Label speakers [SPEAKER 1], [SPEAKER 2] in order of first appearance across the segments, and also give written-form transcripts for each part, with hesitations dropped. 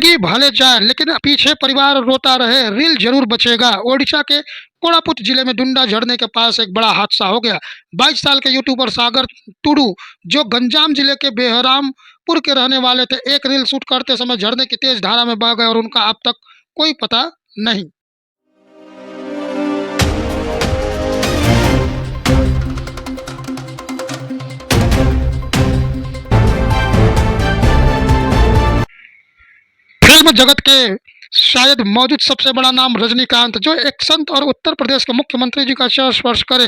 [SPEAKER 1] जी भले जाए लेकिन पीछे परिवार रोता रहे, रील जरूर बचेगा। ओडिशा के कोड़ापुट जिले में डुंडा झरने के पास एक बड़ा हादसा हो गया। 22 साल के यूट्यूबर सागर टुडू, जो गंजाम जिले के बेहरामपुर के रहने वाले थे, एक रील शूट करते समय झरने की तेज धारा में बह गए और उनका अब तक कोई पता नहीं। फिल्म जगत के शायद मौजूद सबसे बड़ा नाम रजनीकांत, जो एक संत और उत्तर प्रदेश के मुख्यमंत्री जी का चरण स्पर्श करे।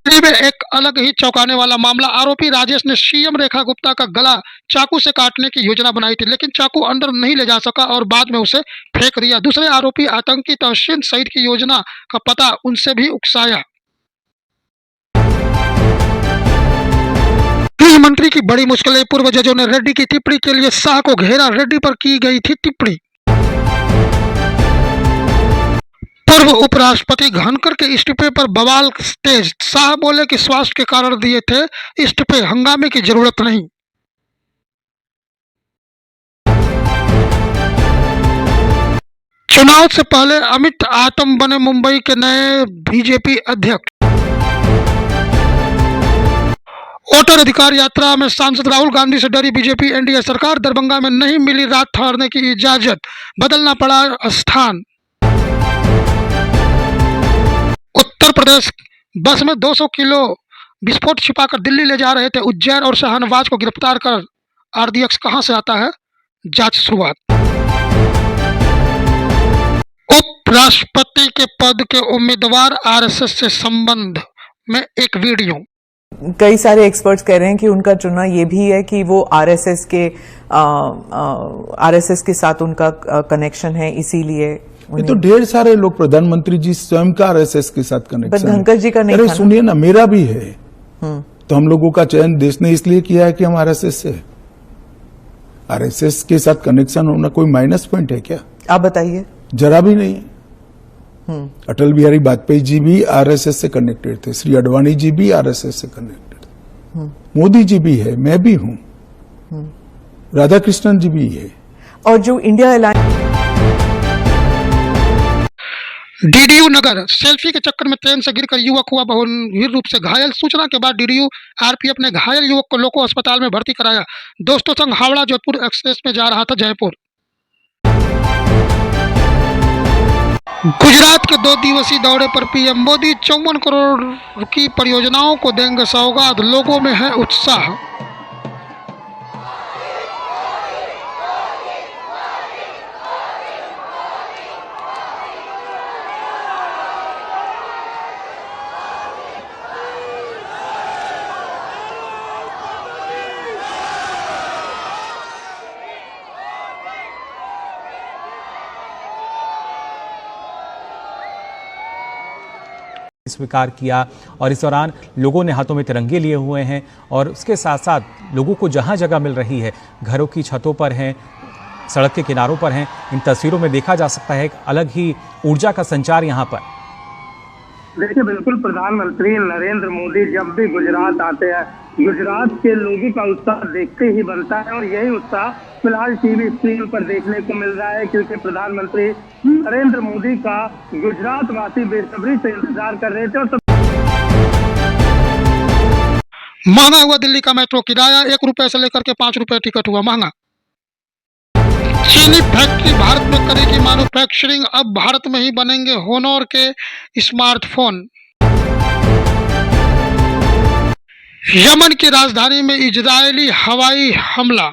[SPEAKER 1] दिल्ली में एक अलग ही चौंकाने वाला मामला। आरोपी राजेश ने सीएम रेखा गुप्ता का गला चाकू से काटने की योजना बनाई थी, लेकिन चाकू अंदर नहीं ले जा सका और बाद में उसे फेंक दिया। दूसरे आरोपी आतंकी तहसीन सईद की योजना का पता उनसे भी उकसाया। गृह मंत्री की बड़ी मुश्किलें। पूर्व जजों ने रेड्डी की टिप्पणी के लिए शाह को घेरा। रेड्डी पर की गई थी टिप्पणी। पूर्व उपराष्ट्रपति धनखड़ के इस्तीफे पर बवाल तेज। शाह बोले कि स्वास्थ्य के कारण दिए थे इस्तीफे, हंगामे की जरूरत नहीं। चुनाव से पहले अमित आतम बने मुंबई के नए बीजेपी अध्यक्ष। वोटर अधिकार यात्रा में सांसद राहुल गांधी से डरी बीजेपी एनडीए सरकार। दरभंगा में नहीं मिली रात ठहरने की इजाजत, बदलना पड़ा स्थान। उत्तर प्रदेश बस में 200 किलो विस्फोट छिपाकर दिल्ली ले जा रहे थे। उज्जैन और शाहनवाज को गिरफ्तार कर आरडीएक्स कहां से आता है, जांच शुरुआत। उपराष्ट्रपति के पद के उम्मीदवार आरएसएस से संबंध में एक वीडियो।
[SPEAKER 2] कई सारे एक्सपर्ट्स कह रहे हैं कि उनका चुनाव ये भी है कि वो आरएसएस के साथ उनका कनेक्शन है, इसीलिए
[SPEAKER 3] ये तो ढेर सारे लोग, प्रधानमंत्री जी स्वयं का आरएसएस के साथ कनेक्शन है।
[SPEAKER 2] धनखड़ जी का नहीं।
[SPEAKER 3] अरे सुनिए ना, मेरा भी है। तो हम लोगों का चयन देश ने इसलिए किया है कि हम आरएसएस से। आरएसएस के साथ कनेक्शन होना कोई माइनस पॉइंट है क्या?
[SPEAKER 2] आप बताइए।
[SPEAKER 3] जरा भी नहीं। अटल बिहारी वाजपेयी जी भी आरएसएस से कनेक्टेड थे, श्री अडवाणी जी भी आरएसएस से कनेक्टेड थे, मोदी जी भी है, मैं भी हूं, राधा कृष्णन जी भी है।
[SPEAKER 2] और जो इंडिया अलायंस।
[SPEAKER 1] डीडीयू नगर सेल्फी के चक्कर में ट्रेन से गिरकर युवक हुआ गंभीर रूप से घायल। सूचना के बाद डीडीयू आरपीएफ ने घायल युवक को लोको अस्पताल में भर्ती कराया। दोस्तों संग हावड़ा जोधपुर एक्सप्रेस में जा रहा था जयपुर। गुजरात के 2 दिवसीय दौरे पर पीएम मोदी 54 करोड़ की परियोजनाओं को देंगे सौगात। लोगों में है उत्साह।
[SPEAKER 4] स्वीकार किया और इस दौरान लोगों ने हाथों में तिरंगे लिए हुए हैं और उसके साथ साथ लोगों को जहां जगह मिल रही है, घरों की छतों पर हैं, सड़क के किनारों पर हैं, इन तस्वीरों में देखा जा सकता है एक अलग ही ऊर्जा का संचार यहां पर।
[SPEAKER 5] देखिए, बिल्कुल प्रधानमंत्री नरेंद्र मोदी जब भी गुजरात आते हैं, गुजरात के लोगों का उत्साह देखते ही बनता है और यही उत्साह फिलहाल टीवी स्क्रीन पर देखने को मिल रहा है, क्योंकि प्रधानमंत्री नरेंद्र मोदी का गुजरात वासी बेसब्री से इंतजार कर रहे थे। और
[SPEAKER 1] महंगा हुआ दिल्ली का मेट्रो किराया, 1 रुपए से लेकर के 5 रुपए टिकट हुआ महंगा। चीनी फैक्ट्री भारत में करेगी मैन्युफैक्चरिंग, अब भारत में ही बनेंगे होनर के स्मार्टफोन। यमन की राजधानी में इजरायली हवाई हमला।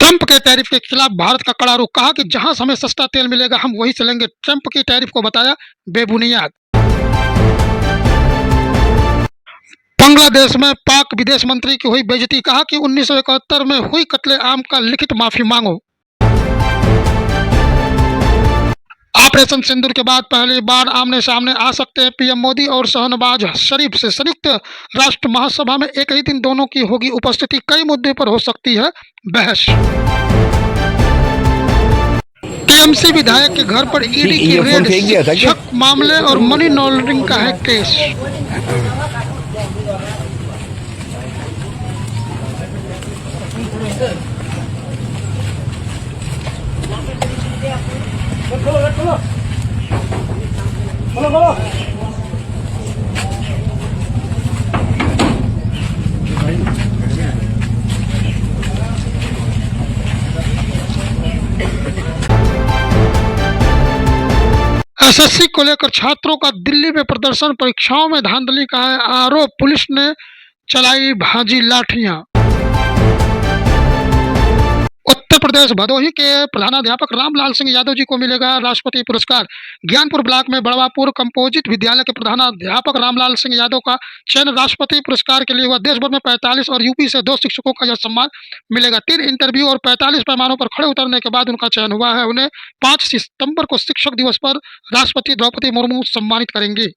[SPEAKER 1] ट्रंप के टैरिफ के खिलाफ भारत का कड़ा रुख, कहा कि जहां हमें सस्ता तेल मिलेगा हम वही चलेंगे। ट्रंप की टैरिफ को बताया बेबुनियाद। बांग्लादेश में पाक विदेश मंत्री की हुई बेइज्जती, कहा कि 1971 में हुई कत्ले आम का लिखित माफी मांगो। ऑपरेशन सिंदूर के बाद पहली बार आमने सामने आ सकते हैं पीएम मोदी और शहनवाज शरीफ से। संयुक्त राष्ट्र महासभा में एक ही दिन दोनों की होगी उपस्थिति, कई मुद्दे पर हो सकती है बहस। टीएमसी विधायक के घर पर ईडी की रेड, शिक्षक मामले और मनी लॉन्ड्रिंग का है केस। एसएससी को लेकर छात्रों का दिल्ली में प्रदर्शन, परीक्षाओं में धांधली का है आरोप, पुलिस ने चलाई भाजी लाठियां। उत्तर प्रदेश भदोही के प्रधानाध्यापक रामलाल सिंह यादव जी को मिलेगा राष्ट्रपति पुरस्कार। ज्ञानपुर ब्लॉक में बड़वापुर कंपोजिट विद्यालय के प्रधानाध्यापक रामलाल सिंह यादव का चयन राष्ट्रपति पुरस्कार के लिए हुआ। देश भर में 45 और यूपी से 2 शिक्षकों का यह सम्मान मिलेगा। 3 इंटरव्यू और 45 पैमानों पर खड़े उतरने के बाद उनका चयन हुआ है। उन्हें 5 सितंबर को शिक्षक दिवस पर राष्ट्रपति द्रौपदी मुर्मू सम्मानित करेंगी।